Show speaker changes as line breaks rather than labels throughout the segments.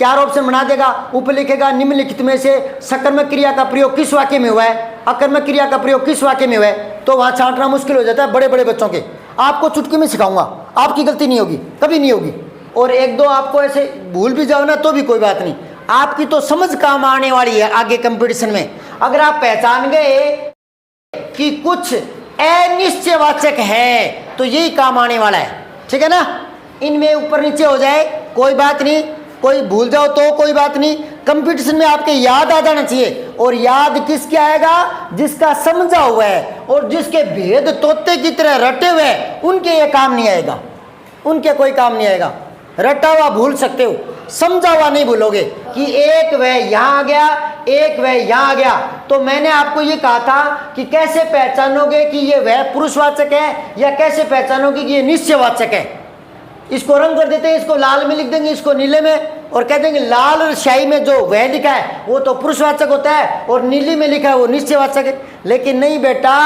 4 option बना देगा, ऊपर लिखेगा निम्नलिखित में से सकर्मक क्रिया का प्रयोग किस वाक्य में हुआ है, अकर्मक क्रिया का प्रयोग किस वाक्य में हुआ है, तो वहां छांटना मुश्किल हो जाता है बड़े बड़े बच्चों के। आपको चुटकी में सिखाऊंगा, आपकी गलती नहीं होगी, कभी नहीं होगी। और 1-2 आपको ऐसे भूल भी जाओ ना तो भी कोई बात नहीं, आपकी तो समझ काम आने वाली है आगे कंपटीशन में। अगर आप पहचान गए कि कुछ अनिश्चयवाचक है तो यही काम आने वाला है, ठीक है ना। इनमें ऊपर नीचे हो जाए कोई बात नहीं, कोई भूल जाओ तो कोई बात नहीं, कंपटीशन में आपके याद आ जाना चाहिए। और याद किसके आएगा, जिसका समझा हुआ है और जिसके भेद तोते की तरह रटे हुए हैं, उनके ये काम नहीं आएगा, उनके कोई काम नहीं आएगा। रटा हुआ भूल सकते हो, समझा हुआ नहीं भूलोगे कि एक वह यहाँ आ गया, एक वह यहाँ आ गया। तो मैंने आपको ये कहा था कि कैसे पहचानोगे कि ये वह पुरुषवाचक है या कैसे पहचानोगे कि ये निश्चयवाचक है। इसको रंग कर देते हैं, इसको लाल में लिख देंगे, इसको नीले में, और कह देंगे लाल स्याही में जो वह लिखा है वो तो पुरुषवाचक होता है और नीली में लिखा है वो निश्चयवाचक है। लेकिन नहीं बेटा,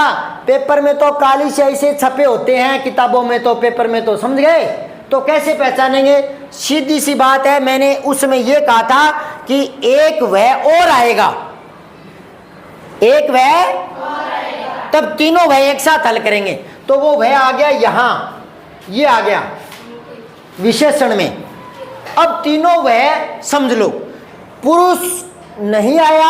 पेपर में तो काली स्याही से छपे होते हैं, किताबों में तो, पेपर में तो, समझ गए। तो कैसे पहचानेंगे, सीधी सी बात है, मैंने उसमें यह कहा था कि एक वह और आएगा, एक वह, तब तीनों वह एक साथ हल करेंगे। तो वो वह आ गया यहां, ये आ गया विशेषण में। अब तीनों वह समझ लो, पुरुष नहीं आया,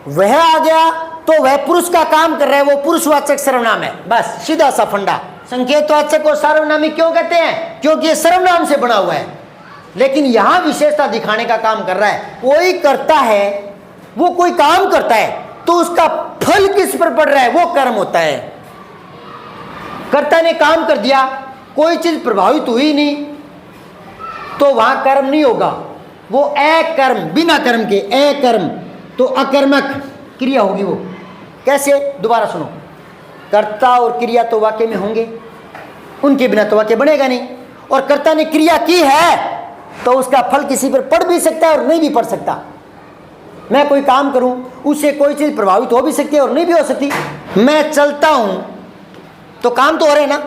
वह आ गया, तो वह पुरुष का काम कर रहा है, वो पुरुषवाचक सर्वनाम है। बस सीधा सा फंडा। संकेतवाचक को सर्वनामी क्यों कहते हैं, क्योंकि ये सर्वनाम से बना हुआ है, लेकिन यहां विशेषता दिखाने का काम कर रहा है। कोई करता है, वो कोई काम करता है, तो उसका फल किस पर पड़ रहा है, वो कर्म होता है। कर्ता ने काम कर दिया, कोई चीज प्रभावित हुई नहीं, तो वहां कर्म नहीं होगा, वो अकर्म, बिना कर्म के अकर्म, तो अकर्मक क्रिया होगी वो। कैसे, दोबारा सुनो, कर्ता और क्रिया तो वाक्य में होंगे, उनके बिना तो वाक्य बनेगा नहीं। और कर्ता ने क्रिया की है तो उसका फल किसी पर पड़ भी सकता है और नहीं भी पड़ सकता। मैं कोई काम करूं, उससे कोई चीज प्रभावित हो भी सकती है और नहीं भी हो सकती। मैं चलता हूं तो काम तो हो रहा है ना,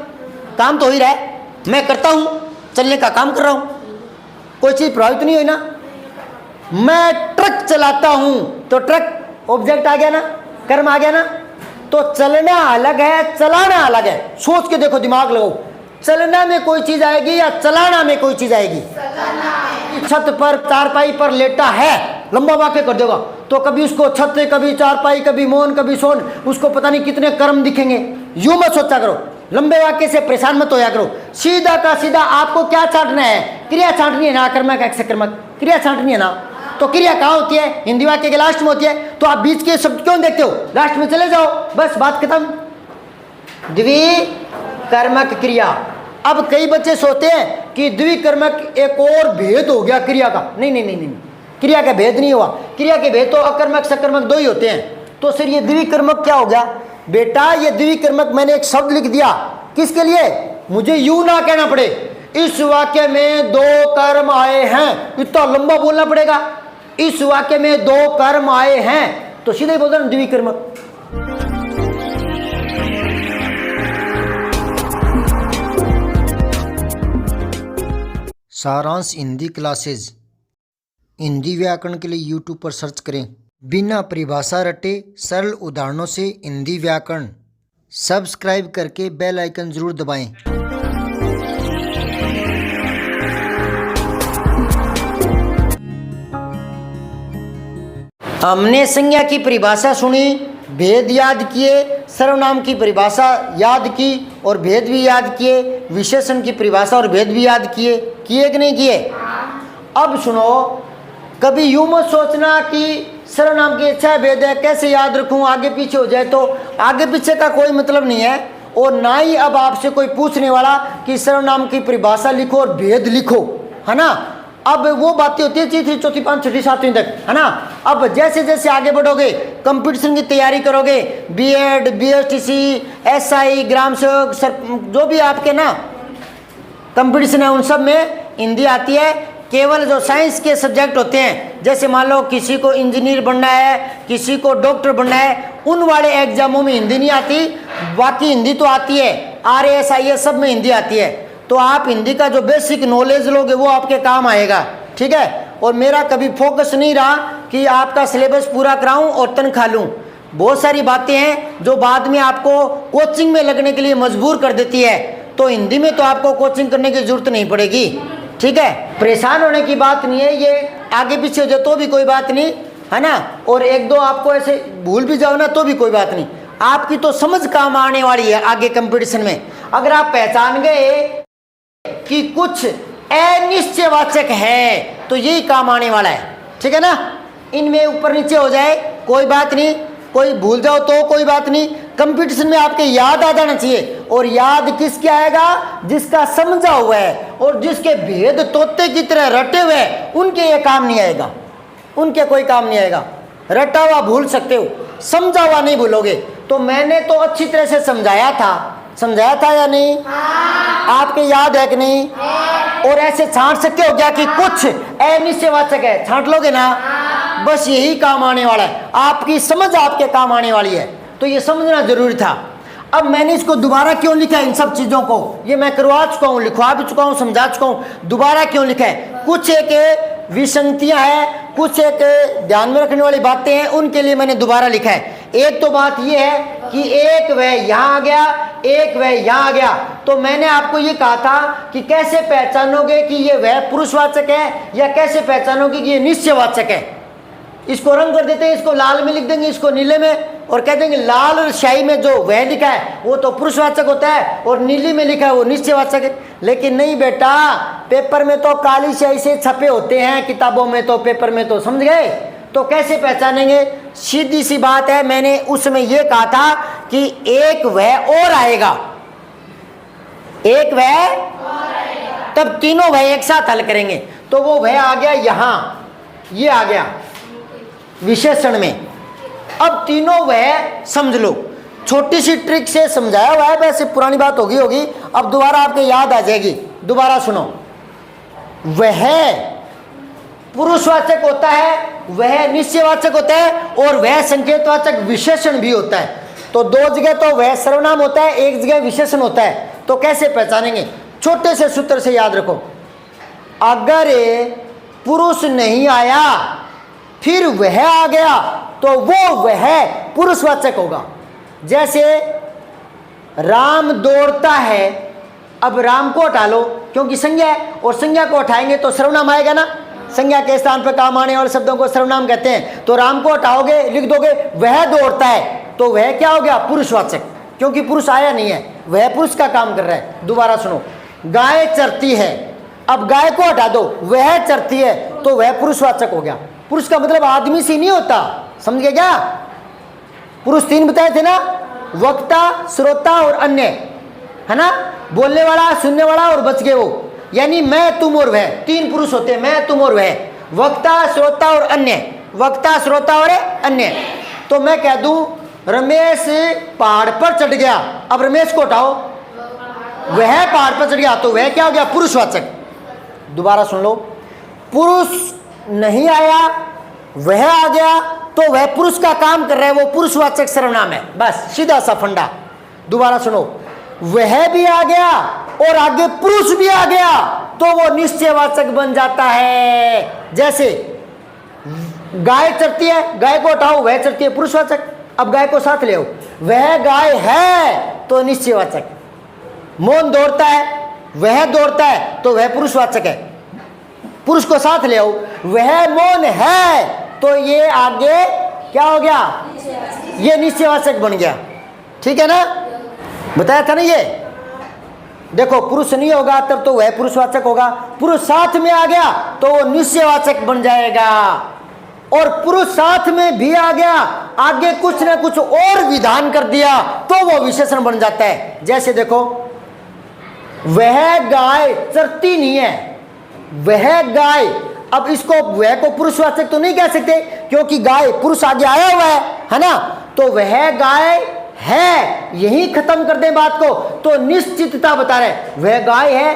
काम तो हो ही रहा है, मैं करता हूं, चलने का काम कर रहा हूं, कोई चीज प्रभावित नहीं हुई ना। मैं ट्रक चलाता हूं तो ट्रक ऑब्जेक्ट आ गया ना, कर्म आ गया ना। तो चलना अलग है, चलाना अलग है। सोच के देखो, दिमाग लगाओ, चलना में कोई चीज आएगी या चलाना में कोई चीज आएगी। छत पर चारपाई पर लेटा है, लंबा वाक्य कर देगा, तो कभी उसको छत, कभी चारपाई, कभी मौन, कभी सोन, उसको पता नहीं कितने कर्म दिखेंगे। यूं मत सोचा करो, लंबे वाक्य से परेशान मत होया करो। सीधा का सीधा आपको क्या छांटना है, क्रिया छांटनी है ना, अकर्मक अकर्मक क्रिया छांटनी है ना। तो क्रिया कहाँ होती है, हिंदी वाक्य के लास्ट में होती है, तो आप बीच के शब्द क्यों देखते हो, लास्ट में चले जाओ, बस बात खत्म। द्विकर्मक क्रिया। अब कई बच्चे सोचते हैं कि द्विकर्मक एक और भेद हो गया क्रिया का। नहीं नहीं नहीं नहीं, क्रिया का भेद नहीं हुआ। क्रिया के भेद तो अकर्मक सकर्मक 2 ही होते हैं। तो सिर ये द्विकर्मक क्या हो गया बेटा, ये द्विकर्मक मैंने एक शब्द लिख दिया, किसके लिए, मुझे यूं ना कहना पड़े इस वाक्य में 2 कर्म आए हैं, इतना लंबा बोलना पड़ेगा। इस वाक्य में 2 कर्म आए हैं, तो सीधे बोल रहा हूं द्विकर्मक। सारांश हिंदी क्लासेज हिंदी व्याकरण के लिए यूट्यूब पर सर्च करें। बिना परिभाषा रटे सरल उदाहरणों से हिंदी व्याकरण। सब्सक्राइब करके बेल आइकन जरूर दबाएं। हमने संज्ञा की परिभाषा सुनी, भेद याद किए, सर्वनाम की परिभाषा याद की और भेद भी याद किए, विशेषण की परिभाषा और भेद भी याद किए कि नहीं किए। अब सुनो, कभी यूं मत सोचना कि सर्वनाम की अच्छा भेद है, कैसे याद रखूं, आगे पीछे हो जाए। तो आगे पीछे का कोई मतलब नहीं है, और ना ही अब आपसे कोई पूछने वाला कि सर्वनाम की परिभाषा लिखो और भेद लिखो, है ना। अब वो बातें होती है 3री 4री 5वीं 6वीं 7वीं तक, है ना। अब जैसे जैसे आगे बढ़ोगे, कंपटीशन की तैयारी करोगे, बीएड, बीएसटीसी, एसआई, ग्राम सेवक, जो भी आपके ना कंपटीशन है, उन सब में हिंदी आती है। केवल जो साइंस के सब्जेक्ट होते हैं, जैसे मान लो किसी को इंजीनियर बनना है, किसी को डॉक्टर बनना है, उन वाले एग्जामों में हिंदी नहीं आती। बाकी हिंदी तो आती है, आरएएस आईएएस सब में हिंदी आती है। तो आप हिंदी का जो बेसिक नॉलेज लोगे वो आपके काम आएगा, ठीक है। और मेरा कभी फोकस नहीं रहा कि आपका सिलेबस पूरा कराऊं और तनख्वाह लूं। बहुत सारी बातें हैं जो बाद में आपको कोचिंग में लगने के लिए मजबूर कर देती है। तो हिंदी में तो आपको कोचिंग करने की जरूरत नहीं पड़ेगी, ठीक है। परेशान होने की बात नहीं है, ये आगे पीछे हो जाए तो भी कोई बात नहीं, है ना। और एक दो आपको ऐसे भूल भी जाओ ना तो भी कोई बात नहीं, आपकी तो समझ काम आने वाली है आगे कंपटीशन में। अगर आप पहचान गए कि कुछ अनिश्चयवाचक है तो यही काम आने वाला है, ठीक है ना। इनमें ऊपर नीचे हो जाए कोई बात नहीं, कोई भूल जाओ तो कोई बात नहीं, कंपटीशन में आपके याद आ जाना चाहिए। और याद किसके आएगा? जिसका समझा हुआ है और जिसके भेद तोते की तरह रटे हुए उनके ये काम नहीं आएगा, उनके कोई काम नहीं आएगा। रटा हुआ भूल सकते हो, समझा हुआ नहीं भूलोगे। तो मैंने तो अच्छी तरह से समझाया था या नहीं? आपके याद है कि नहीं? और ऐसे छांट सकते हो क्या कि कुछ अनिश्चयवाचक है, छांट लोगे ना? बस यही काम आने वाला है, आपकी समझ आपके काम आने वाली है। तो ये समझना जरूरी था। अब मैंने इसको दोबारा क्यों लिखा है? इन सब चीजों को ये मैं करवा चुका हूँ, लिखवा भी चुका हूँ, समझा चुका हूँ। दोबारा क्यों लिखा है? कुछ एक विसंगतियां हैं, कुछ एक ध्यान में रखने वाली बातें हैं, उनके लिए मैंने दोबारा लिखा है। एक तो बात यह है कि एक वह यहाँ आ गया, एक वह यहाँ आ गया। तो मैंने आपको ये कहा था कि कैसे पहचानोगे कि ये वह पुरुषवाचक है या कैसे पहचानोगे कि ये निश्चयवाचक है। इसको रंग कर देते हैं, इसको लाल में लिख देंगे, इसको नीले में, और कह देंगे लाल स्याही में जो वह लिखा है वो तो पुरुषवाचक होता है और नीली में लिखा है वो निश्चयवाचक है। लेकिन नहीं बेटा, पेपर में तो काली स्याही से छपे होते हैं, किताबों में तो, पेपर में तो, समझ गए। तो कैसे पहचानेंगे? सीधी सी बात है, मैंने उसमें यह कहा था कि एक वह और आएगा, एक वह, तब तीनों वह एक साथ हल करेंगे। तो वो वह आ गया यहां, ये आ गया विशेषण में। अब तीनों वह समझ लो, छोटी सी ट्रिक से समझाया हुआ है, वैसे पुरानी बात होगी, अब दोबारा आपके याद आ जाएगी। दोबारा सुनो, वह पुरुषवाचक होता है, वह निश्चयवाचक होता है और वह संकेतवाचक विशेषण भी होता है। तो दो जगह तो वह सर्वनाम होता है, एक जगह विशेषण होता है। तो कैसे पहचानेंगे? छोटे से सूत्र से याद रखो। अगर पुरुष नहीं आया फिर वह आ गया तो वो वह पुरुषवाचक होगा। जैसे राम दौड़ता है, अब राम को हटा लो क्योंकि संज्ञा है, और संज्ञा को हटाएंगे तो सर्वनाम आएगा ना। संज्ञा के स्थान पर काम आने वाले शब्दों को सर्वनाम कहते हैं। तो राम को हटाओगे, लिख दोगे वह दौड़ता है, तो वह क्या हो गया? पुरुषवाचक, क्योंकि पुरुष आया नहीं है, वह पुरुष का काम कर रहा है। दोबारा सुनो, गाय चरती है, अब गाय को हटा दो, वह चरती है, तो वह पुरुषवाचक हो गया। पुरुष का मतलब आदमी से नहीं होता, समझ गए क्या? पुरुष तीन बताए थे ना, वक्ता, श्रोता और अन्य, है ना। बोलने वाला, सुनने वाला और बच गए वो, यानी मैं, तुम और वह, तीन पुरुष होते हैं, मैं, तुम और वह। वक्ता, श्रोता और अन्य, वक्ता, श्रोता और अन्य। तो मैं कह दूं रमेश पहाड़ पर चढ़ गया, अब रमेश को हटाओ, वह पहाड़ पर चढ़ गया, तो वह क्या हो गया? पुरुषवाचक। दोबारा सुन लो, पुरुष नहीं आया वह आ गया तो वह पुरुष का काम कर रहा है, वो पुरुषवाचक सर्वनाम है। बस सीधा सा फंडा। दोबारा सुनो, वह भी आ गया और आगे पुरुष भी आ गया तो वो निश्चयवाचक बन जाता है। जैसे गाय चरती है, गाय को हटाओ, वह चरती है, पुरुषवाचक। अब गाय को साथ ले आओ, वह गाय है तो निश्चयवाचक। मोहन दौड़ता है, वह दौड़ता है तो वह पुरुषवाचक है। पुरुष को साथ ले आओ, वह मोहन है, तो ये आगे क्या हो गया? ये निश्चयवाचक बन गया। ठीक है ना, बताया था ना ये। देखो, पुरुष नहीं होगा तब तो वह पुरुषवाचक होगा, पुरुष साथ में आ गया तो वो निश्चयवाचक बन जाएगा, और पुरुष साथ में भी आ गया, आगे कुछ ना कुछ और विधान कर दिया तो वो विशेषण बन जाता है। जैसे देखो, वह गाय चरती नहीं है, वह गाय, अब इसको वह को पुरुषवाचक तो नहीं कह सकते क्योंकि गाय पुरुष आगे आया हुआ है ना। तो वह गाय है, यही खत्म कर दें बात को, तो निश्चितता बता रहे, वह गाय है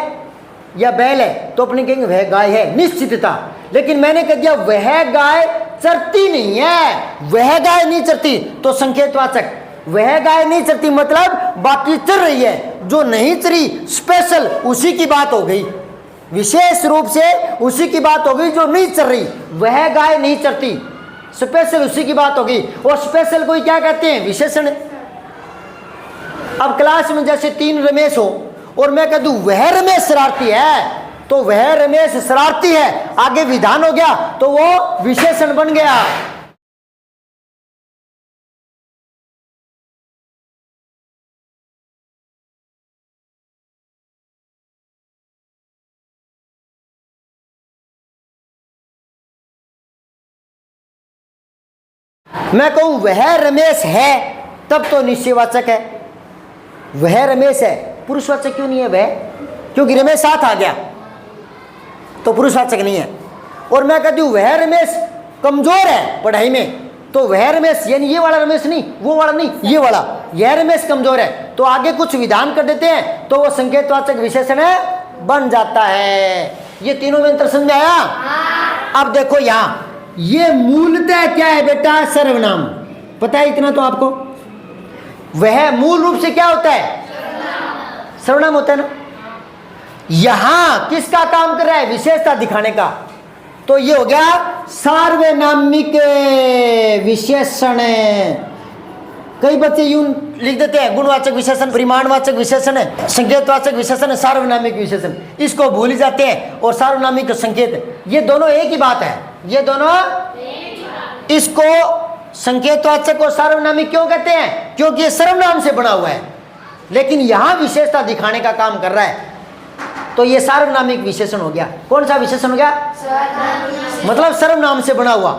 या बैल है, तो अपने कहेंगे वह गाय है, निश्चितता। लेकिन मैंने कह दिया वह गाय चरती नहीं है, वह गाय नहीं चरती, तो संकेतवाचक। वह गाय नहीं चरती मतलब बाकी चर रही है, जो नहीं चरी स्पेशल उसी की बात हो गई, विशेष रूप से उसी की बात होगी जो नहीं चल रही, वह गाय नहीं चरती, स्पेशल उसी की बात होगी। और स्पेशल को क्या कहते हैं? विशेषण। अब क्लास में जैसे 3 रमेश हो और मैं कह दूं वह रमेश शरारती है, तो वह रमेश शरारती है आगे विधान हो गया, तो वो विशेषण बन गया। मैं कहूं वह रमेश है, तब तो निश्चयवाचक है। वह रमेश है, पुरुषवाचक क्यों नहीं है वह? क्योंकि रमेश साथ आ गया तो पुरुषवाचक नहीं है। और मैं कहती हूं वह रमेश कमजोर है पढ़ाई में, तो वह रमेश यानी ये वाला रमेश नहीं, वो वाला नहीं, ये वाला, यह रमेश कमजोर है, तो आगे कुछ विधान कर देते हैं तो वो संकेतवाचक विशेषण बन जाता है। ये तीनों में अंतर समझ आया? अब देखो यहां ये मूलतः क्या है बेटा? सर्वनाम। पता है इतना तो आपको? वह मूल रूप से क्या होता है? सर्वनाम होता है ना। यहां किसका काम कर रहा है? विशेषता दिखाने का। तो ये हो गया सार्वनामिक विशेषण। कई बच्चे यूं लिख देते हैं गुणवाचक विशेषण, परिमाणवाचक विशेषण है, संकेतवाचक विशेषण है, सार्वनामिक विशेषण। इसको भूल ही जाते हैं। और सार्वनामिक संकेत, ये दोनों एक ही बात है। ये दोनों इसको संकेतवाचक और सार्वनामिक क्यों कहते हैं? क्योंकि ये सर्वनाम से बना हुआ है, लेकिन यहां विशेषता दिखाने का काम कर रहा है, तो ये सार्वनामिक विशेषण हो गया। कौन सा विशेषण हो गया? मतलब सर्वनाम से बना हुआ,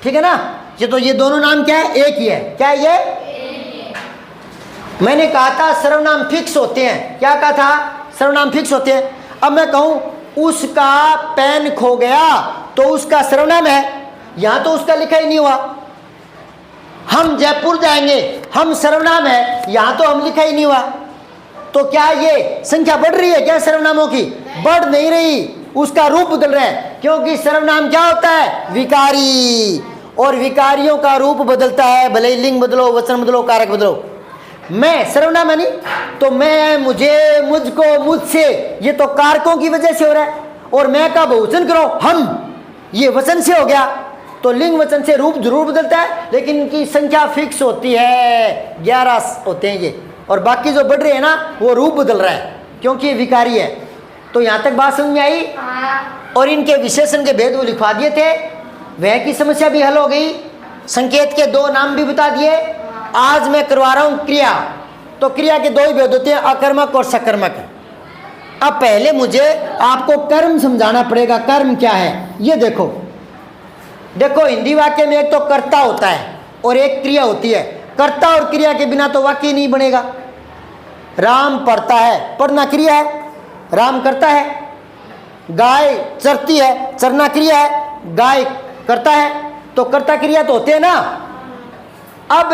ठीक है ना। ये तो ये दोनों नाम क्या है? एक ही है। क्या है ये? मैंने कहा था सर्वनाम फिक्स होते हैं। क्या कहा था? सर्वनाम फिक्स होते हैं। अब मैं कहूं उसका पेन खो गया, तो उसका सर्वनाम है, यहां तो उसका लिखा ही नहीं हुआ। हम जयपुर जाएंगे, हम सर्वनाम है, यहां तो हम लिखा ही नहीं हुआ। तो क्या ये संख्या बढ़ रही है क्या सर्वनामों की? बढ़ नहीं रही, उसका रूप बदल रहा है। क्योंकि सर्वनाम क्या होता है? विकारी, और विकारियों का रूप बदलता है, भले ही लिंग बदलो, वचन बदलो, कारक बदलो। मैं सर्वनाम है नहीं, तो मैं, मुझे, मुझको, मुझसे, ये तो कारकों की वजह से हो रहा है। और मैं का बहुवचन करो हम, ये वचन से हो गया, तो लिंग वचन से रूप जरूर बदलता है, लेकिन इनकी संख्या फिक्स होती है, 11 होते हैं ये। और बाकी जो बढ़ रहे हैं ना, वो रूप बदल रहा है, क्योंकि ये विकारी है। तो यहां तक बात समझ में आई? और इनके विशेषण के भेद वो लिखवा दिए थे, वह की समस्या भी हल हो गई। संकेत के 2 नाम भी बता दिए। आज मैं करवा रहा हूं क्रिया, तो क्रिया के 2 ही भेद होते हैं, अकर्मक और सकर्मक। अब पहले मुझे आपको कर्म समझाना पड़ेगा। कर्म क्या है ये देखो। देखो हिंदी वाक्य में एक तो कर्ता होता है और एक क्रिया होती है। कर्ता और क्रिया के बिना तो वाक्य नहीं बनेगा। राम पढ़ता है, पढ़ना क्रिया है, राम करता है। गाय चरती है, चरना क्रिया है, गाय करता है, तो कर्ता क्रिया तो होते हैं ना। अब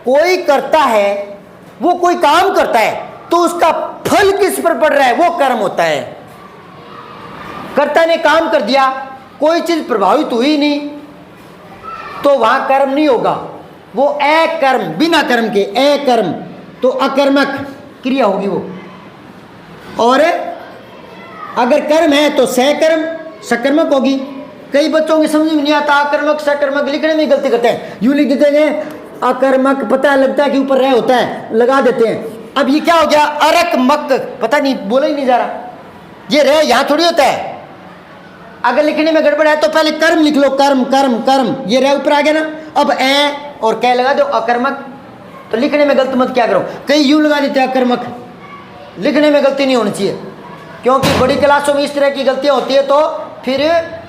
कोई करता है, वो कोई काम करता है, तो उसका फल किस पर पड़ रहा है? वो कर्म होता है। कर्ता ने काम कर दिया, कोई चीज प्रभावित हुई नहीं, तो वहां कर्म नहीं होगा, वो अकर्म, बिना कर्म के अकर्म, तो अकर्मक क्रिया होगी वो। और अगर कर्म है तो सकर्म, सकर्मक होगी। कई बच्चों की समझ में नहीं आता, अकर्मक सकर्मक लिखने में गलती करते हैं, यूं लिख देते हैं अकर्मक, पता लगता है कि ऊपर रह होता है, लगा देते हैं। अब ये क्या हो गया? अरक मक, पता नहीं, बोला ही नहीं जा रहा। ये रह यहां थोड़ी होता है। अगर लिखने में गड़बड़ है तो पहले कर्म लिख लो, कर्म कर्म कर्म, ये रह ऊपर आ गया ना। अब ए और कै लगा दो, अकर्मक। तो लिखने में गलती मत क्या करो, कई यूं लगा देते हैं अकर्मक। लिखने में गलती नहीं होनी चाहिए, क्योंकि बड़ी क्लासों में इस तरह की गलतियां होती है, तो फिर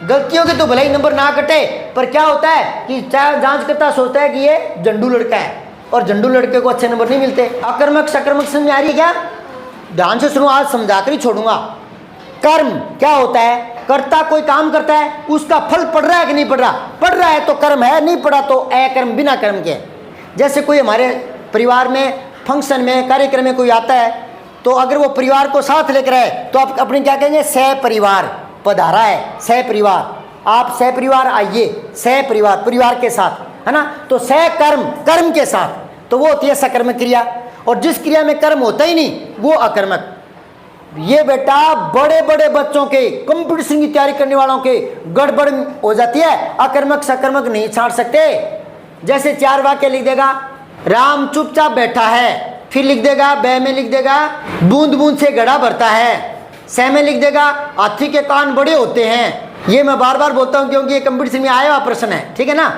गलतियों के तो भले ही नंबर ना कटे, पर क्या होता है कि जांच करता सोचता है कि ये झंडू लड़का है, और झंडू लड़के को अच्छे नंबर नहीं मिलते। अकर्मक सकर्मक समझ में आ रही है क्या? ध्यान से सुनो, आज समझाकर ही छोड़ूंगा। कर्म क्या होता है? कर्ता कोई काम करता है, उसका फल पड़ रहा है कि नहीं पड़ रहा? पड़ रहा है तो कर्म है, नहीं पड़ा तो अकर्म, बिना कर्म के। जैसे कोई हमारे परिवार में फंक्शन में कार्यक्रम में कोई आता है, तो अगर वो परिवार को साथ लेकर आए तो आप अपने क्या कहेंगे? सहपरिवार पधारा है, सहपरिवार, आप सहपरिवार आइए, सहपरिवार, परिवार के साथ, है ना। तो सहकर्म, कर्म के साथ, तो वो होती है सकर्मक क्रिया। और जिस क्रिया में कर्म होता ही नहीं वो अकर्मक। ये बेटा बड़े बड़े बच्चों के, कंपटीशन की तैयारी करने वालों के गड़बड़ हो जाती है, अकर्मक सकर्मक नहीं छांट सकते। जैसे 4 वाक्य लिख देगा, राम चुपचाप बैठा है, फिर लिख देगा ब में लिख देगा बूंद बूंद से घड़ा भरता है, स में लिख देगा हाथी के कान बड़े होते हैं। ये मैं बार बार बोलता हूँ क्योंकि ये कंपटीशन में आया हुआ प्रश्न है, ठीक है ना।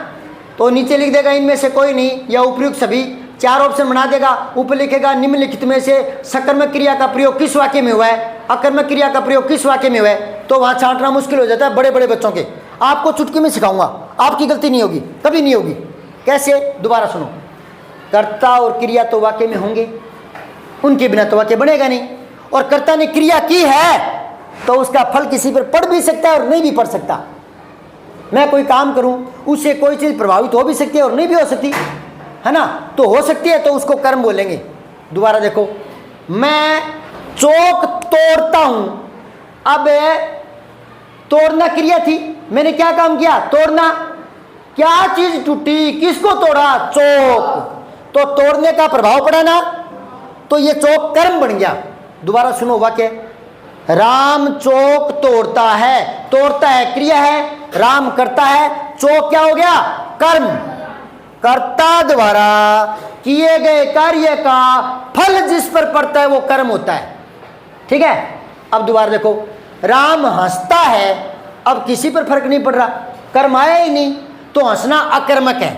तो नीचे लिख देगा इनमें से कोई नहीं या उपयुक्त सभी, 4 ऑप्शन बना देगा। ऊपर लिखेगा निम्नलिखित में से सकर्मक क्रिया का प्रयोग किस वाक्य में हुआ है, अकर्मक क्रिया का प्रयोग किस वाक्य में हुआ है। तो वहां छांटना मुश्किल हो जाता है बड़े बड़े बच्चों के। आपको चुटकी में सिखाऊंगा, आपकी गलती नहीं होगी, कभी नहीं होगी। कैसे, दोबारा सुनो। कर्ता और क्रिया तो वाक्य में होंगे, उनके बिना तो वाक्य बनेगा नहीं। और कर्ता ने क्रिया की है तो उसका फल किसी पर पड़ भी सकता है और नहीं भी पड़ सकता। मैं कोई काम करूं, उससे कोई चीज प्रभावित हो भी सकती है और नहीं भी हो सकती है ना। तो हो सकती है तो उसको कर्म बोलेंगे। दोबारा देखो, मैं चौक तोड़ता हूं। अब तोड़ना क्रिया थी, मैंने क्या काम किया, तोड़ना। क्या चीज टूटी, किसको तोड़ा, चौक। तो तोड़ने का प्रभाव पड़ा ना, तो ये चौक कर्म बन गया। दोबारा सुनो वाक्य, राम चौक तोड़ता है। तोड़ता है क्रिया है, राम करता है, चौक क्या हो गया, कर्म। कर्ता द्वारा किए गए कार्य का फल जिस पर पड़ता है वो कर्म होता है, ठीक है। अब दोबारा देखो, राम हंसता है, अब किसी पर फर्क नहीं पड़ रहा, कर्म आया ही नहीं, तो हंसना अकर्मक है।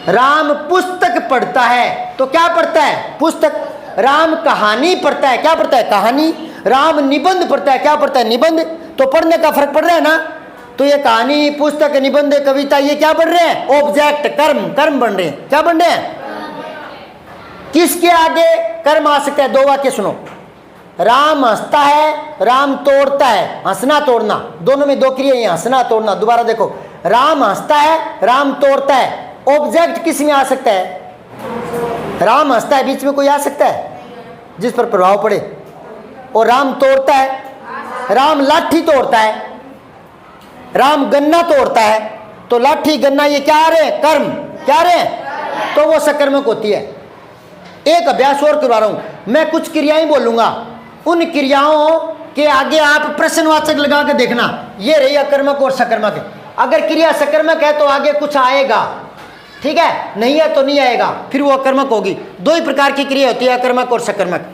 राम पुस्तक पढ़ता है, तो क्या पढ़ता है, पुस्तक। राम कहानी पढ़ता है, क्या पढ़ता है, कहानी। राम निबंध पढ़ता है, क्या पढ़ता है, निबंध। तो पढ़ने का फर्क पड़ रहा है ना। तो ये कहानी, पुस्तक, निबंध, कविता, ये क्या बन रहे हैं, ऑब्जेक्ट, कर्म, कर्म बन रहे हैं। क्या बन रहे हैं, किसके आगे कर्म आ सकता है। 2 वाक्य सुनो, राम हंसता है, राम तोड़ता है। हंसना तोड़ना दोनों में 2 क्रिया है, हंसना तोड़ना। दोबारा देखो, राम हंसता है, राम तोड़ता है। ऑब्जेक्ट किस में आ सकता है, राम हंसता है, बीच में कोई आ सकता है जिस पर प्रभाव पड़े। और राम तोड़ता है, राम लाठी तोड़ता है, राम गन्ना तोड़ता है। तो लाठी गन्ना ये क्या आ रहे हैं, कर्म, क्या आ रहे हैं, तो वो सकर्मक होती है। एक अभ्यास और करवा रहा हूं, मैं कुछ क्रियाएं बोलूंगा, उन क्रियाओं के आगे आप प्रश्नवाचक लगा के देखना, ये रही अकर्मक और सकर्मक। अगर क्रिया सकर्मक है तो आगे कुछ आएगा, ठीक है, नहीं है तो नहीं आएगा, फिर वो अकर्मक होगी। 2 ही प्रकार की क्रिया होती है, अकर्मक और सकर्मक।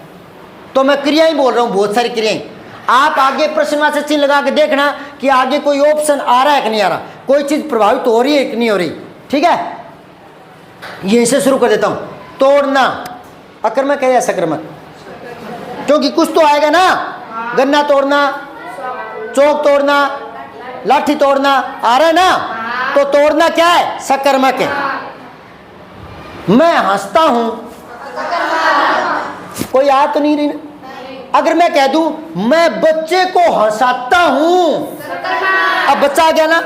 तो मैं क्रिया ही बोल रहा हूं, बहुत सारी क्रियाएं। आप आगे प्रश्नवाचक चिन्ह लगा के देखना कि आगे कोई ऑप्शन आ रहा है कि नहीं आ रहा, कोई चीज प्रभावित हो रही है कि नहीं हो रही, ठीक है। यहीं से शुरू कर देता हूं। तोड़ना अकर्मक है या सकर्मक, क्योंकि कुछ तो आएगा ना। गन्ना तोड़ना, चौक तोड़ना, लाठी तोड़ना आ रहा है ना, तो तोड़ना क्या है, सकर्मक है। मैं हंसता हूं, कोई आ तो नहीं रही ना। अगर मैं कह दूं मैं बच्चे को हंसाता हूं, अब बच्चा आ गया ना।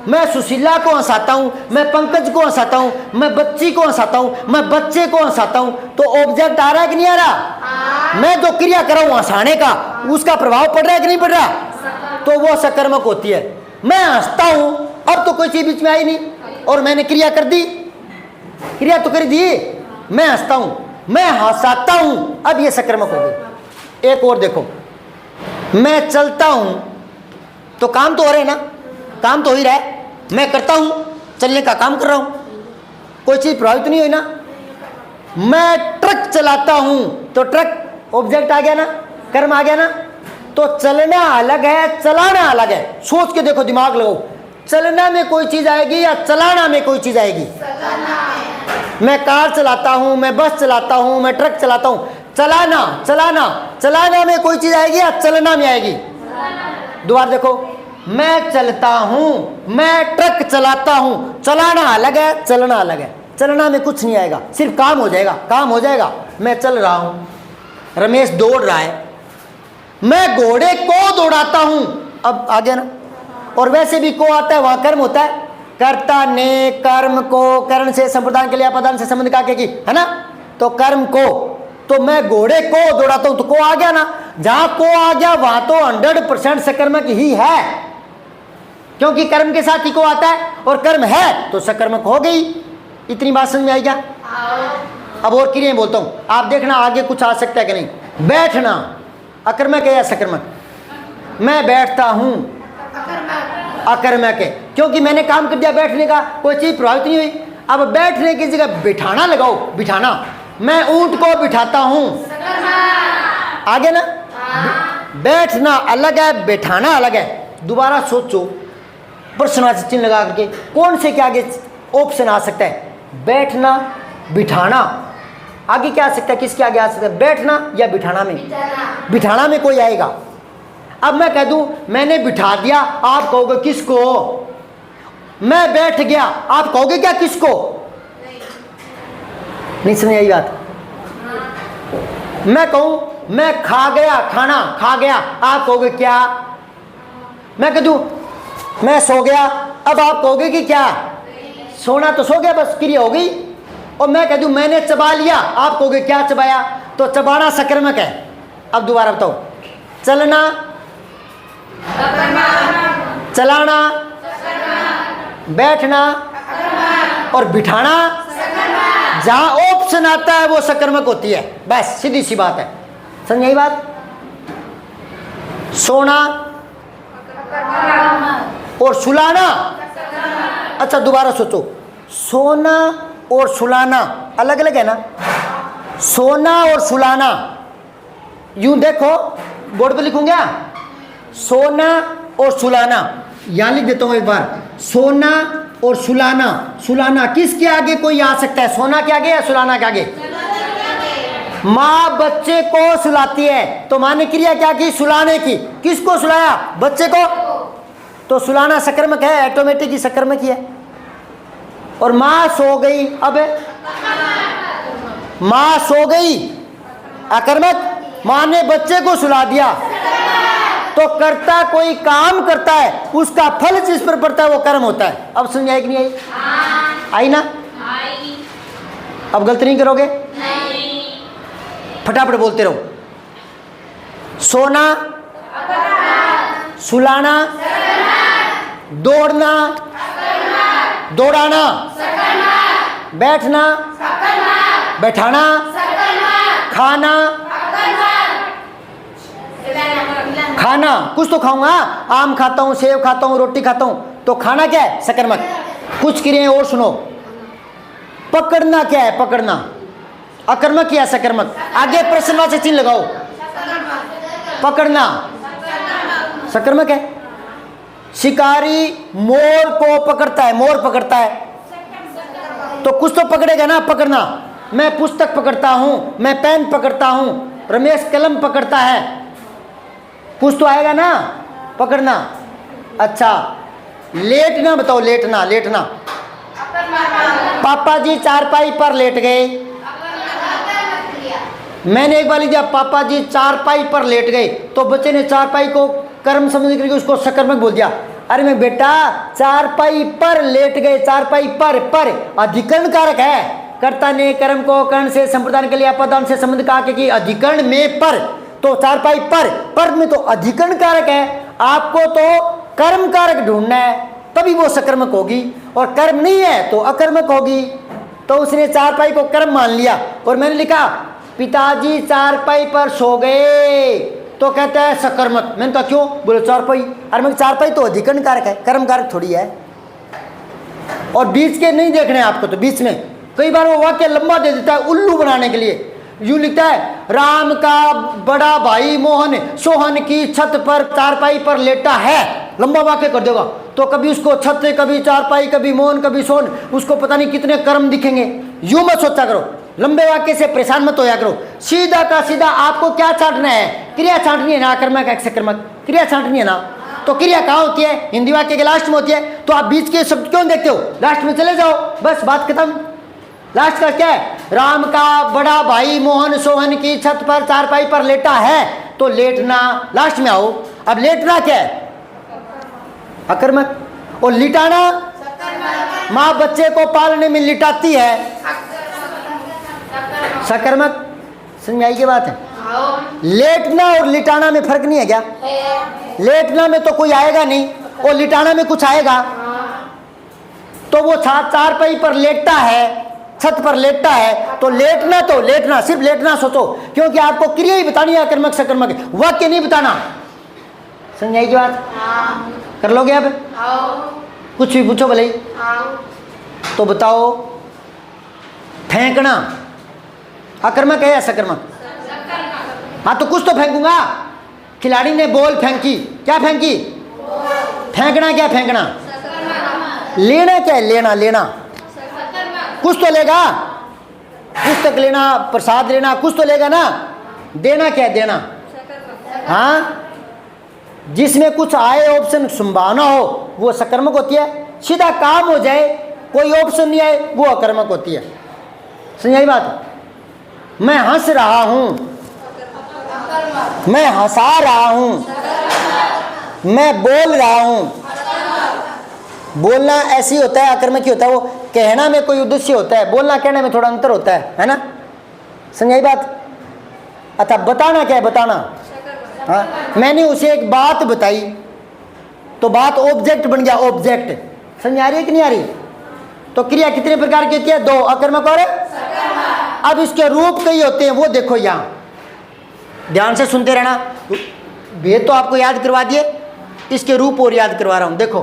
मैं सुशीला को हंसाता हूं, मैं पंकज को हंसाता हूं, मैं बच्ची को हंसाता हूं, मैं बच्चे को हंसाता हूं, तो ऑब्जेक्ट आ रहा है कि नहीं आ रहा। मैं जो क्रिया कर रहा हूं हंसाने का, उसका प्रभाव पड़ रहा है कि नहीं पड़ रहा, तो वो सकर्मक होती है। मैं हंसता हूं, अब तो कोई चीज बीच में आई नहीं और मैंने क्रिया कर दी, क्रिया तो कर दी। मैं हंसता हूं, मैं हंसाता हूं, अब ये सकर्मक हो गई। एक और देखो, मैं चलता हूं, तो काम तो हो रहा है ना, काम तो हो ही रहा है। मैं करता हूं, चलने का काम कर रहा हूं, कोई चीज प्रभावित नहीं हुई ना। मैं ट्रक चलाता हूं, तो ट्रक ऑब्जेक्ट आ गया ना, कर्म आ गया ना। तो चलना अलग है, चलाना अलग है। सोच के देखो, दिमाग लगाओ, चलना में कोई चीज आएगी या चलाना में कोई चीज आएगी। मैं कार चलाता हूं, मैं बस चलाता हूं, मैं ट्रक चलाता हूं। चलाना, चलाना, चलाना में कोई चीज आएगी या चलना में आएगी। दोबारा देखो, मैं चलता हूं, मैं ट्रक चलाता हूं। चलाना अलग है, चलना अलग है। चलना में कुछ नहीं आएगा, सिर्फ काम हो जाएगा, काम हो जाएगा। मैं चल रहा हूं, रमेश दौड़ रहा है, मैं घोड़े को दौड़ाता हूं, अब आ गया ना। और वैसे भी को आता है, वहां कर्म होता है। कर्ता ने कर्म को कर्ण से संप्रदान के लिए अपदान से संबंध का की, है ना। तो कर्म को, तो मैं घोड़े को दौड़ाता हूं, तो को आ गया ना। जहां को आ गया वहां तो 100% सकर्मक ही है, क्योंकि कर्म के साथ ही को आता है और कर्म है तो सकर्मक हो गई। इतनी बात समझ में आई क्या। अब और क्रियाएं बोलता हूं, आप देखना आगे कुछ आ सकता है कि नहीं। बैठना, अकर्मक है या सकर्मक? मैं बैठता हूँ, अकर्मक है, क्योंकि मैंने काम कर दिया बैठने का, कोई चीज प्रभावित नहीं हुई। अब बैठने की जगह बिठाना लगाओ, बिठाना, मैं ऊंट को बिठाता हूँ, आगे ना, बैठना अलग है, बैठाना अलग है। दोबारा सोचो, प्रश्नवाची चिन्ह लगा करके कौन से क्या आगे ऑप्शन आ सकता है? बैठना, बिठाना, आगे क्या आ सकता है? किसके आगे आ सकता है? बैठना या बिठाना में? बिठाना में कोई आएगा। अब मैं कह दूं मैंने बिठा दिया, आप कहोगे किसको? मैं बैठ गया, आप कहोगे क्या किसको? नहीं समझ आई बात? मैं कहूं मैं खा गया, खाना खा गया, आप कहोगे क्या? मैं कह दूं मैं सो गया, अब आप कहोगे कि क्या? सोना तो सो गया, बस क्रिया हो गई। और मैं कह दूं मैंने चबा लिया, आप कहोगे क्या चबाया? तो चबाना सकर्मक है। अब दोबारा बताओ, चलना, चलाना, बैठना और बिठाना, जहां ऑप्शन आता है वो सकर्मक होती है। बस सीधी सी बात है, समझ आई बात? सोना और सुलाना, अच्छा दोबारा सोचो, सोना और सुलाना अलग अलग है ना? सोना और सुलाना, यूं देखो बोर्ड पे लिखूंगा, सोना और सुलाना, यहां लिख देता हूं एक बार, सोना और सुलाना। सुलाना किसके आगे कोई आ सकता है? सोना के आगे या सुलाना के आगे? माँ बच्चे को सुलाती है, तो माँ ने क्रिया क्या की? सुलाने की। किसको सुलाया? बच्चे को। तो सुलाना सकर्मक है, ऑटोमेटिक ही सकर्मक ही है। और माँ सो गई, अब माँ सो गई अकर्मक, माँ ने बच्चे को सुला दिया, तो कर्ता कोई काम करता है, उसका फल जिस पर पड़ता है वो कर्म होता है। अब समझ आई कि नहीं आई? आई ना? अब गलती नहीं करोगे? फटाफट बोलते रहो। सोना, सुलाना, दौड़ना, दौड़ाना, बैठना, बैठाना, खाना, खाना, कुछ तो खाऊंगा, आम खाता हूं, सेब खाता हूं, रोटी खाता हूं, तो खाना क्या है? सकर्मक। कुछ क्रियाएं और सुनो, पकड़ना क्या है? पकड़ना अकर्मक या सकर्मक? आगे प्रश्नवाची चिन्ह लगाओ। पकड़ना सकर्मक है। शिकारी मोर को पकड़ता है, मोर पकड़ता है, तो कुछ तो पकड़ेगा ना? पकड़ना, मैं पुस्तक पकड़ता हूं, मैं पेन पकड़ता हूं, रमेश कलम पकड़ता है, कुछ तो आएगा ना? पकड़ना। अच्छा लेटना बताओ, लेटना, लेटना, पापा जी चारपाई पर लेट गए, मैंने एक बार लिखा पापा जी चारपाई पर लेट गए, तो बच्चे ने चारपाई को कर्म समझ करके उसको सकर्मक बोल दिया। अरे मैं बेटा चारपाई पर लेट गए, चारपाई पर अधिकरण कारक है, कर्ता ने कर्म को कर्ण से संप्रदान के लिए अपदान से संबंध कहा कि अधिकरण में पर, तो चारपाई पर में तो अधिकरण कारक है, आपको तो कर्म कारक ढूंढना है, तभी वो सकर्मक होगी, और कर्म नहीं है तो अकर्मक होगी। तो उसने चारपाई को कर्म मान लिया, और मैंने लिखा पिताजी चारपाई पर सो गए, तो कहता है सकर्मक। मैंने कहा क्यों? बोले चारपाई। अरे मैं चारपाई तो अधिकरण कारक है, कर्म कारक थोड़ी है। और बीच के नहीं देखने आपको, तो बीच में कई बार वो वाक्य लंबा दे देता है उल्लू बनाने के लिए। यूं लिखता है राम का बड़ा भाई मोहन सोहन की छत पर चारपाई पर लेटा है, लंबा वाक्य कर देगा, तो कभी उसको छत, कभी चारपाई, कभी मोहन, कभी सोहन, उसको पता नहीं कितने कर्म दिखेंगे। यूं मत सोचा करो, लंबे वाक्य से परेशान मत होया करो, सीधा का सीधा आपको क्या छांटना है? क्रिया छांटनी है ना, अकर्मक है सकर्मक, क्रिया छांटनी है ना। तो क्रिया कहाँ होती है? हिंदी वाक्य के लास्ट में होती है, तो आप बीच के शब्द क्यों देखते हो? लास्ट में चले जाओ, बस बात खत्म। लास्ट का क्या है? राम का बड़ा भाई मोहन सोहन की छत पर चारपाई पर लेटा है, तो लेटना लास्ट में आओ। अब लेटना क्या है? अकर्मक। और लिटाना, माँ बच्चे को पालने में लिटाती है, सकर्मक। समझ आई की बात है? लेटना और लिटाना में फर्क नहीं है क्या? लेटना में तो कोई आएगा नहीं, और लिटाना में कुछ आएगा। तो वो चारपाई पर लेटता है, छत पर लेटता है तो लेटना सिर्फ लेटना सोचो, क्योंकि आपको क्रिया ही बतानी है, अकर्मक सकर्मक, वाक्य नहीं बताना। समझ आई की बात? कर लोगे अब? कुछ भी पूछो भले ही। तो बताओ, फेंकना अकर्मक है या सकर्मक? हाँ तो कुछ तो फेंकूंगा। खिलाड़ी ने बॉल फेंकी, क्या फेंकी? फेंकना क्या फेंकना? लेना क्या है? लेना कुछ तो लेगा, पुस्तक लेना, प्रसाद लेना, कुछ तो लेगा ना। देना क्या है? देना। हाँ, जिसमें कुछ आए ऑप्शन संभावना हो वो सकर्मक होती है। सीधा काम हो जाए, कोई ऑप्शन नहीं आए, वो अकर्मक होती है। समझ बात? मैं हंस रहा हूं, मैं हंसा रहा हूं, मैं बोल रहा हूं। बोलना ऐसी होता है, अकर्मक ही होता है। वो कहना में कोई उद्देश्य होता है, बोलना कहने में थोड़ा अंतर होता है ना? समझ आई बात? अतः बताना क्या है? बताना। हाँ, मैंने उसे एक बात बताई तो बात ऑब्जेक्ट बन गया, ऑब्जेक्ट। समझ आ रही है कि नहीं आ रही? तो क्रिया कितने प्रकार की होती है? दो, अकर्मक और सकर्मक। अब इसके रूप कई होते हैं, वो देखो यहां ध्यान से सुनते रहना। भेद तो आपको याद करवा दिए, इसके रूप और याद करवा रहा हूं। देखो,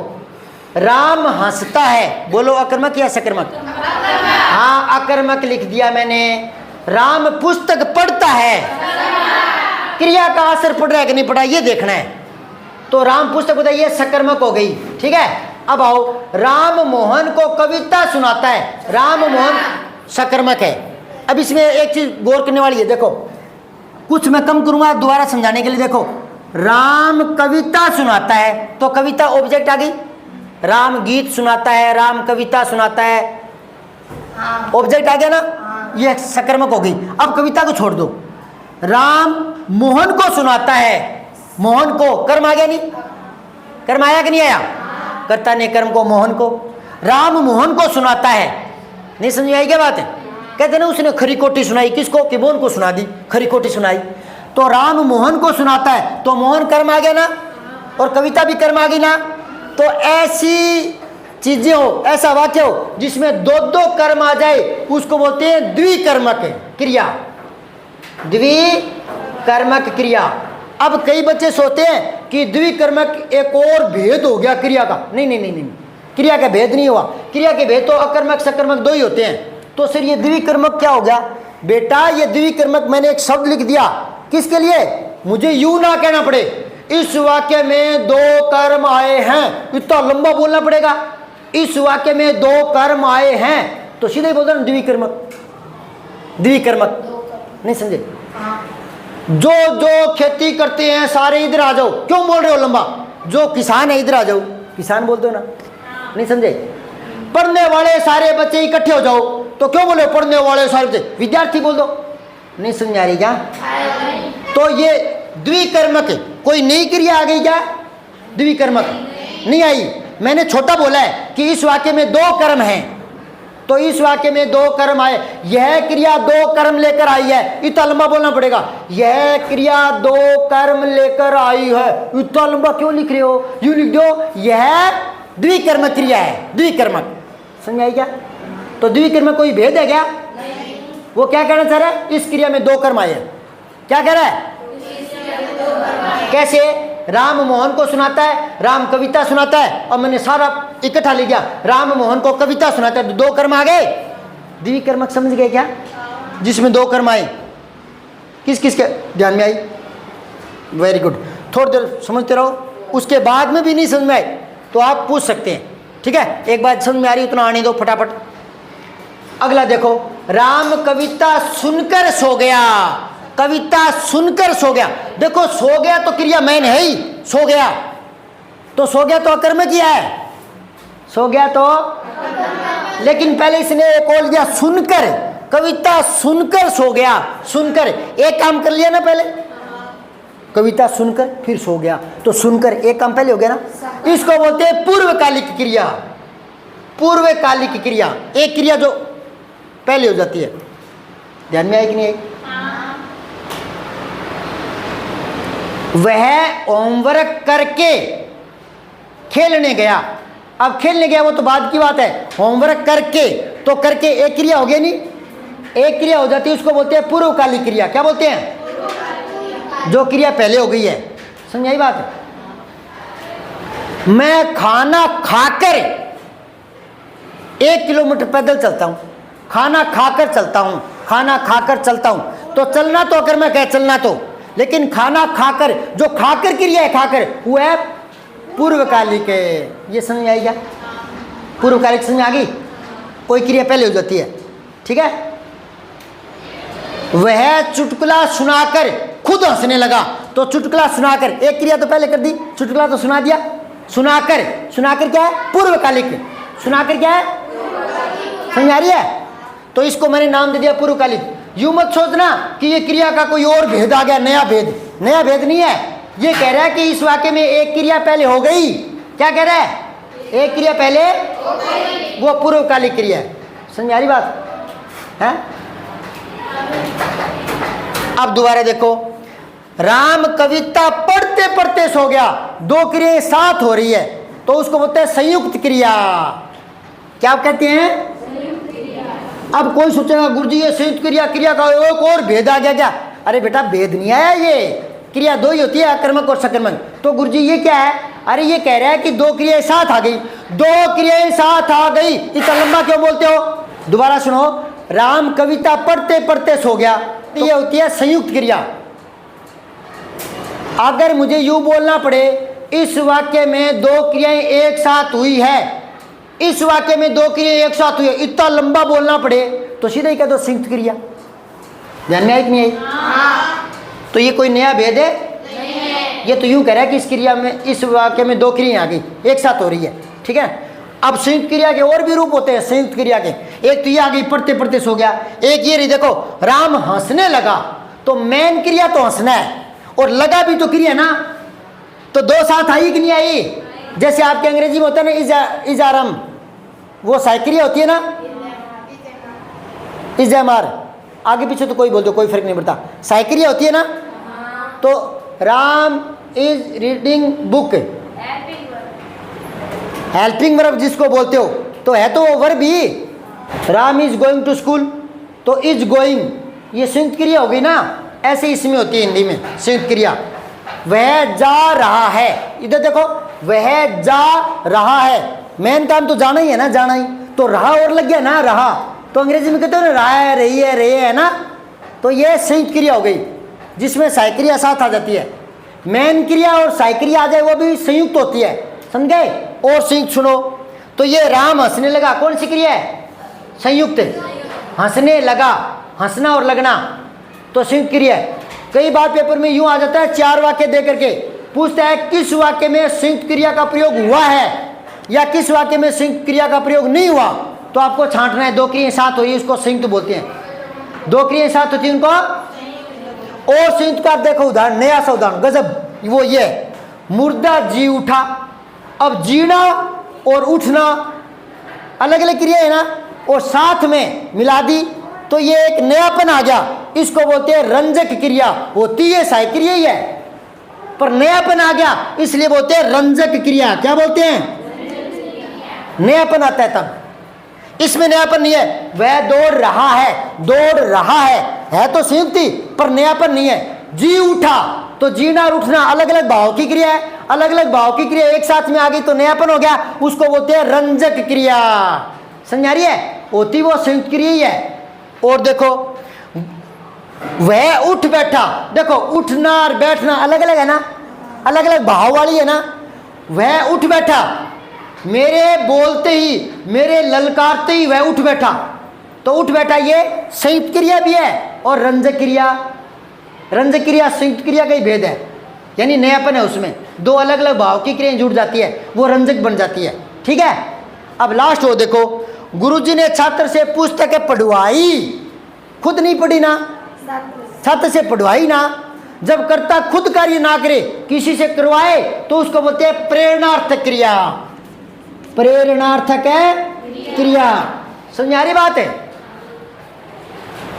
राम हंसता है, बोलो अकर्मक या सकर्मक? हाँ, अकर्मक लिख दिया मैंने। राम पुस्तक पढ़ता है, क्रिया का असर पड़ रहा है कि नहीं पड़ा ये देखना है। तो राम पुस्तक पढ़ता है, ये सकर्मक हो गई। ठीक है, अब आओ, राम मोहन को कविता सुनाता है, राम मोहन सकर्मक है। अब इसमें एक चीज गौर करने वाली है, देखो कुछ मैं कम करूंगा दोबारा समझाने के लिए। देखो, राम कविता सुनाता है तो कविता ऑब्जेक्ट आ गई। राम गीत सुनाता है, राम कविता सुनाता है, ऑब्जेक्ट आ गया ना, ये सकर्मक हो गई। अब कविता को छोड़ दो, राम मोहन को सुनाता है, मोहन को, कर्म आ गया नहीं? कर्म आया कि नहीं आया? कर्ता ने कर्म को, मोहन को। राम मोहन को सुनाता है, नहीं समझ आई क्या बात है? कहते ना उसने खरी कोटी सुनाई, किसको? कि मोहन को सुना दी, खरी कोटी सुनाई। तो राम मोहन को सुनाता है तो मोहन कर्म आ गया ना, और कविता भी कर्म आ गई ना। तो ऐसी चीजें हो, ऐसा वाक्य हो जिसमें दो दो कर्म आ जाए, उसको बोलते हैं द्विकर्मक क्रिया, द्विकर्मक क्रिया। अब कई बच्चे सोचते हैं कि द्विकर्मक एक और भेद हो गया क्रिया का। नहीं नहीं नहीं नहीं, क्रिया का भेद नहीं हुआ। क्रिया के भेद तो अकर्मक सकर्मक दो ही होते हैं। तो सर ये द्विकर्मक क्या हो गया? बेटा ये द्विकर्मक मैंने एक शब्द लिख दिया, किसके लिए? मुझे यूं ना कहना पड़े इस वाक्य में दो कर्म आए हैं, इतना लंबा बोलना पड़ेगा। इस वाक्य में दो कर्म आए हैं तो सीधे बोल रहा द्विकर्मक, द्विकर्मक। नहीं समझे? जो जो खेती करते हैं सारे इधर आ जाओ। क्यों बोल रहे हो लंबा? जो किसान है इधर आ जाओ, किसान बोल दो ना। नहीं समझे? पढ़ने वाले सारे बच्चे इकट्ठे हो जाओ, तो क्यों बोले पढ़ने वाले सारे बच्चे? विद्यार्थी बोल दो। नहीं समझ आ रही क्या? तो ये द्विकर्मक, कोई नई क्रिया आ गई क्या? द्विकर्मक नहीं आई। मैंने छोटा बोला है कि इस वाक्य में दो कर्म हैं, तो इस वाक्य में दो कर्म आए, यह क्रिया दो कर्म लेकर आई है, इतना लंबा बोलना पड़ेगा। यह क्रिया दो कर्म लेकर आई है, इतना लंबा क्यों लिख रहे हो? यूं लिख दो, यह द्विकर्मक क्रिया है, द्विकर्मक। समझ आई क्या? तो द्विकर्मक कोई भेद है क्या? नहीं। वो क्या कहना चाह रहा है? इस क्रिया में दो कर्म आए हैं। क्या कह रहा है? कैसे? राम मोहन को सुनाता है, राम कविता सुनाता है, और मैंने सारा इकट्ठा ले गया, राम मोहन को कविता सुनाता है, तो दो कर्म आ गए। द्विकर्मक समझ गए क्या? जिसमें दो कर्म आए। किस किस के ध्यान में आई? Very good. थोड़ी देर समझते रहो, उसके बाद में भी नहीं समझ में आए तो आप पूछ सकते हैं। ठीक है, एक बात समझ में आ रही उतना आने दो फटाफट। अगला देखो, राम कविता सुनकर सो गया, कविता सुनकर सो गया। देखो सो गया तो क्रिया मैन है ही, सो गया तो सो गया तो अकर्मक ही है, सो गया तो। लेकिन पहले इसने एक और लिया सुनकर, कविता सुनकर सो गया। सुनकर एक काम कर लिया ना पहले, कविता सुनकर फिर सो गया, तो सुनकर एक काम पहले हो गया ना। इसको बोलते हैं पूर्वकालिक क्रिया, पूर्वकालिक क्रिया। एक क्रिया जो पहले हो जाती है। ध्यान में आई कि नहीं आई? वह होमवर्क करके खेलने गया, अब खेलने गया वो तो बाद की बात है, होमवर्क करके, तो करके एक क्रिया हो गई नहीं, एक क्रिया हो जाती है उसको बोलते हैं पूर्वकालिक क्रिया। क्या बोलते हैं? जो क्रिया पहले हो गई है। समझाई बात? मैं खाना खाकर 1 किलोमीटर पैदल चलता हूं, खाना खाकर चलता हूं, खाना खाकर चलता हूं, तो चलना तो अगर मैं कह चलना तो, लेकिन खाना खाकर, जो खाकर क्रिया है खाकर, वो है पूर्वकालिक है। ये समझ आई क्या? पूर्वकालिक समझ आ गई? कोई क्रिया पहले हो जाती है, ठीक है। वह चुटकुला सुनाकर खुद हंसने लगा, तो चुटकुला सुनाकर, एक क्रिया तो पहले कर दी, चुटकुला तो सुना दिया। सुनाकर, सुनाकर क्या है? पूर्वकालिक। सुनाकर क्या है? समझ आ रही है? तो इसको मैंने नाम दे दिया पूर्वकालिक। यूं मत सोचना कि ये क्रिया का कोई और भेद आ गया, नया भेद। नया भेद नहीं है, ये कह रहा है कि इस वाक्य में एक क्रिया पहले हो गई। क्या कह रहा है? एक क्रिया पहले हो गई, वो पूर्वकालिक क्रिया है। समझ आ रही बात है? अब दोबारा देखो, राम कविता पढ़ते पढ़ते सो गया, दो क्रियाएं साथ हो रही है, तो उसको बोलते हैं संयुक्त क्रिया। क्या कहते हैं? अब कोई सोचेगा गुरुजी ये संयुक्त क्रिया, क्रिया का एक और भेद आ गया क्या? अरे बेटा भेद नहीं आया, ये क्रिया दो ही होती है, आक्रमक और सकर्मक। तो गुरुजी ये क्या है? अरे ये कह रहा है कि दो क्रियाएं साथ आ गई, दो क्रियाएं साथ आ गई, इतना लंबा क्यों बोलते हो? दोबारा सुनो, राम कविता पढ़ते पढ़ते सो गया, तो ये होती है संयुक्त क्रिया। अगर मुझे यूं बोलना पड़े इस वाक्य में दो क्रियाएं एक साथ हुई है, इस वाक्य में दो क्रियाएं एक साथ हुई है, इतना लंबा बोलना पड़े, तो सीधा ही कह दो संयुक्त क्रिया। ध्यान में आई कि नहीं आई? तो ये कोई नया भेद है? नहीं है। ये तो यूं कह रहा है कि इस क्रिया में, इस वाक्य में दो क्रियाएं आ गई, एक साथ हो रही है, ठीक है। अब संयुक्त क्रिया के और भी रूप होते हैं संयुक्त क्रिया के। एक तो ये आ गई पढ़ते पढ़ते सो गया, एक ये रही देखो राम हंसने लगा, तो मेन क्रिया तो हंसना है, और लगा भी तो क्रिया ना, तो दो साथ आई कि नहीं आई? जैसे आपके अंग्रेजी में होता है ना इज आरम, वो साइक्रिया होती है ना, इज एमआर, आगे पीछे तो कोई बोल दो कोई फर्क नहीं पड़ता, साइक्रिया होती है ना। तो Ram is reading book, helping verb जिसको बोलते हो, तो है तो वो वर्ब ही। Ram is going to school, तो इज गोइंग ये संयुक्त क्रिया हो गई ना। ऐसे इसमें होती है हिंदी में संयुक्त क्रिया। वह जा रहा है, इधर देखो वह जा रहा है, मेन काम तो जाना ही है ना, जाना ही तो रहा और लग गया ना रहा, तो अंग्रेजी में कहते हो ना रहा है, रही है, रहे है ना। तो ये संयुक्त क्रिया हो गई जिसमें साइक्रिया साथ आ जाती है। मेन क्रिया और साइक्रिया आ जाए वो भी संयुक्त होती है, समझ गए। और संयुक्त सुनो, तो ये राम हंसने लगा, कौन सी क्रिया है? संयुक्त। हंसने लगा, हंसना और लगना तो संयुक्त क्रिया है। कई बार पेपर में यूं आ जाता है, चार वाक्य दे करके पूछता है किस वाक्य में संयुक्त क्रिया का प्रयोग हुआ है या किस वाक्य में संयुक्त क्रिया का प्रयोग नहीं हुआ, तो आपको छांटना है। दो क्रियाएं साथ हुई उसको संयुक्त बोलते हैं, दो क्रियाएं साथ होती है उनको। और संयुक्त का देखो उदाहरण, नया सा उदाहरण गजब, वो ये मुर्दा जी उठा। अब जीना और उठना अलग अलग क्रिया है ना, और साथ में मिला दी तो ये एक नयापन आ गया, इसको बोलते हैं रंजक क्रिया। होती है साइक्रिया ही है पर नयापन आ गया इसलिए बोलते हैं रंजक क्रिया। क्या बोलते हैं? नयापन आता है तब। इसमें नयापन नहीं है, वह दौड़ रहा है, दौड़ रहा है तो संयुक्त ही पर नयापन नहीं है। जी उठा, तो जीना और उठना अलग अलग भाव की क्रिया है, अलग अलग भाव की क्रिया एक साथ में आ गई तो नयापन हो गया, उसको बोलते हैं रंजक क्रिया। समझ आ रही है? होती वो संयुक्त क्रिया ही है। और देखो वह उठ बैठा, देखो उठना और बैठना अलग अलग है ना, अलग अलग भाव वाली है ना। वह उठ बैठा, मेरे बोलते ही, मेरे ललकारते ही वह उठ बैठा, तो उठ बैठा ये संयुक्त क्रिया भी है और रंजक क्रिया। रंजक क्रिया संयुक्त क्रिया का ही भेद है, यानी नयापन है उसमें, दो अलग अलग भाव की क्रियाएं जुड़ जाती है, वो रंजक बन जाती है, ठीक है। अब लास्ट हो देखो, गुरुजी ने छात्र से पुस्तकें पढ़वाई, खुद नहीं पढ़ी ना, छात्र से पढ़वाई ना। जब कर्ता खुद कार्य ना करे किसी से करवाए तो उसको बोलते हैं प्रेरणार्थक क्रिया। प्रेरणार्थक है क्रिया। समझ आ रही बात है?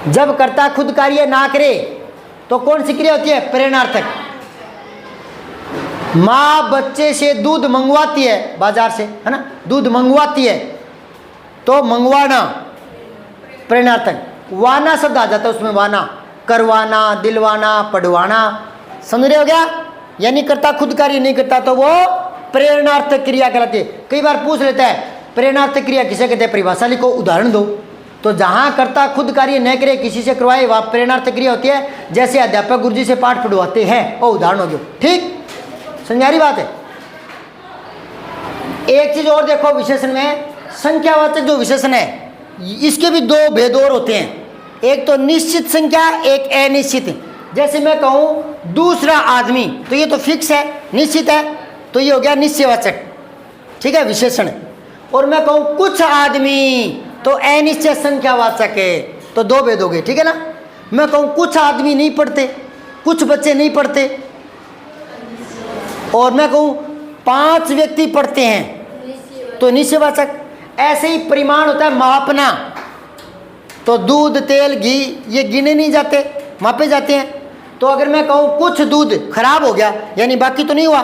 जब कर्ता खुद कार्य ना करे तो कौन सी क्रिया होती है? प्रेरणार्थक। माँ बच्चे से दूध मंगवाती है बाजार से, है ना, दूध मंगवाती है, तो मंगवाना प्रेरणार्थक। वाना शब्द आ जाता है उसमें, वाना, करवाना, दिलवाना, पढ़वाना, समझ रहे हो क्या? यानी करता खुद कार्य नहीं करता तो वो प्रेरणार्थक क्रिया कहलाती है। कई बार पूछ लेता है प्रेरणार्थक क्रिया किसे कहते हैं, परिभाषा लिखो, उदाहरण दो। तो जहाँ करता खुद कार्य न करे, किसी से करवाए, वह प्रेरणार्थक क्रिया होती है। जैसे अध्यापक गुरुजी से पाठ पढ़वाते हैं, वो उदाहरण हो गया। ठीक, समझारी बात है। एक चीज और देखो विशेषण में, संख्यावाचक जो विशेषण है इसके भी दो भेद और होते हैं। एक तो निश्चित संख्या, एक अनिश्चित। जैसे मैं कहूं दूसरा आदमी, तो ये तो फिक्स है, निश्चित है, तो ये हो गया निश्चयवाचक, ठीक है, विशेषण। और मैं कहूं कुछ आदमी, तो अनिश्चित संख्यावाचक है, तो दो भेद हो गए, ठीक है ना। मैं कहूं कुछ आदमी नहीं पढ़ते, कुछ बच्चे नहीं पढ़ते, और मैं कहूं 5 व्यक्ति पढ़ते हैं, तो निश्चयवाचक। ऐसे ही परिमाण होता है मापना, तो दूध, तेल, घी ये गिने नहीं जाते, मापे जाते हैं। तो अगर मैं कहूं कुछ दूध खराब हो गया, यानी बाकी तो नहीं हुआ,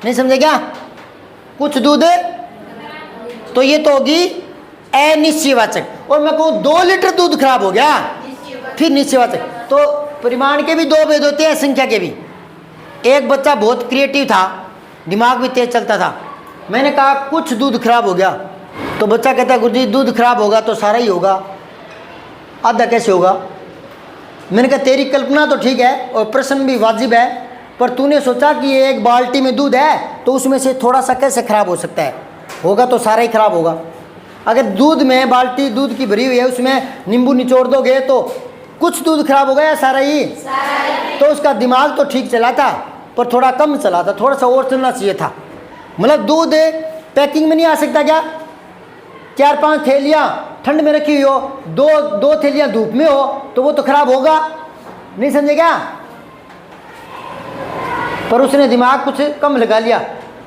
नहीं समझे क्या, कुछ दूध, तो ये तो होगी अनिश्चयवाचक। और मैं कहूं 2 लीटर दूध खराब हो गया, फिर निश्चयवाचक। तो परिमाण के भी दो भेद होते हैं, संख्या के भी। एक बच्चा बहुत क्रिएटिव था, दिमाग भी तेज चलता था, मैंने कहा कुछ दूध खराब हो गया, तो बच्चा कहता है गुरुजी दूध खराब होगा तो सारा ही होगा, आधा कैसे होगा। मैंने कहा तेरी कल्पना तो ठीक है और प्रश्न भी वाजिब है, पर तूने सोचा कि ये एक बाल्टी में दूध है, तो उसमें से थोड़ा सा कैसे खराब हो सकता है, होगा तो सारा ही खराब होगा। अगर दूध में, बाल्टी दूध की भरी हुई है, उसमें नींबू निचोड़ दोगे तो कुछ दूध खराब होगा या सारा ही? तो उसका दिमाग तो ठीक चला था, पर थोड़ा कम चला था, थोड़ा सा और चलना चाहिए था। मतलब दूध पैकिंग में नहीं आ सकता क्या? 4-5 थैलियाँ ठंड में रखी हुई हो, दो थैलियाँ धूप में हो, तो वो तो खराब होगा, नहीं समझे क्या? पर उसने दिमाग कुछ कम लगा लिया।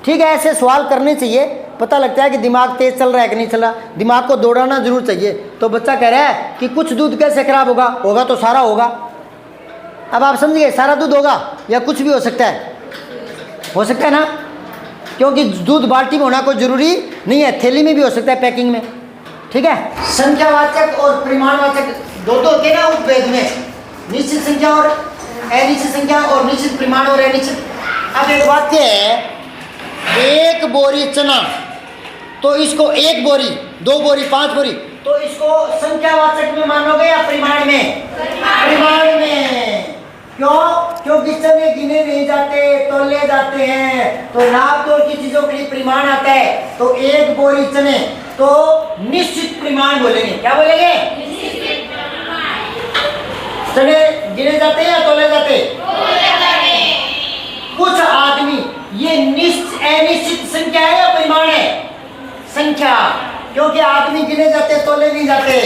ठीक है, ऐसे सवाल करने चाहिए, पता लगता है कि दिमाग तेज चल रहा है कि नहीं चल रहा, दिमाग को दौड़ाना जरूर चाहिए। तो बच्चा कह रहा है कि कुछ दूध कैसे खराब होगा, होगा तो सारा होगा। अब आप समझ गए, सारा दूध होगा या कुछ भी हो सकता है? हो सकता है ना, क्योंकि दूध बाल्टी में होना कोई जरूरी नहीं है, थैली में भी हो सकता है, पैकिंग में। ठीक है, संख्यावाचक और परिमाणवाचक दो होते हैं ना उपभेद में, निश्चित संख्या और अनिश्चित संख्या, और निश्चित परिमाण और अनिश्चित। अब एक वाक्य है, एक बोरी चना, तो इसको 1 बोरी, 2 बोरी, 5 बोरी, तो इसको संख्यावाचक में मानोगे या परिमाण में? परिमाण में। क्यों? क्योंकि चने गिने नहीं जाते, तोले जाते हैं, तो नाप तोल की चीजों के लिए परिमाण आता है। तो 1 बोरी चने, तो निश्चित परिमाण बोलेंगे। क्या बोलेंगे? चने गिने जाते हैं या तोले जाते? कुछ आदमी, ये अनिश्चित संख्या है या परिमाण है? संख्या, क्योंकि आदमी गिने जाते, तोले नहीं जाते।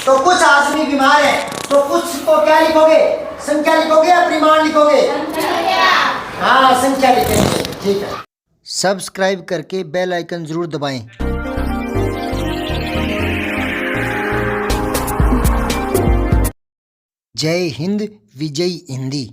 तो कुछ आदमी बीमार है, तो कुछ को क्या लिखोगे? संख्या लिखोगे या परिमाण लिखोगे? हाँ, संख्या लिखेंगे। ठीक है, सब्सक्राइब करके बेल आइकन जरूर दबाएं। जय हिंद, विजय हिंदी।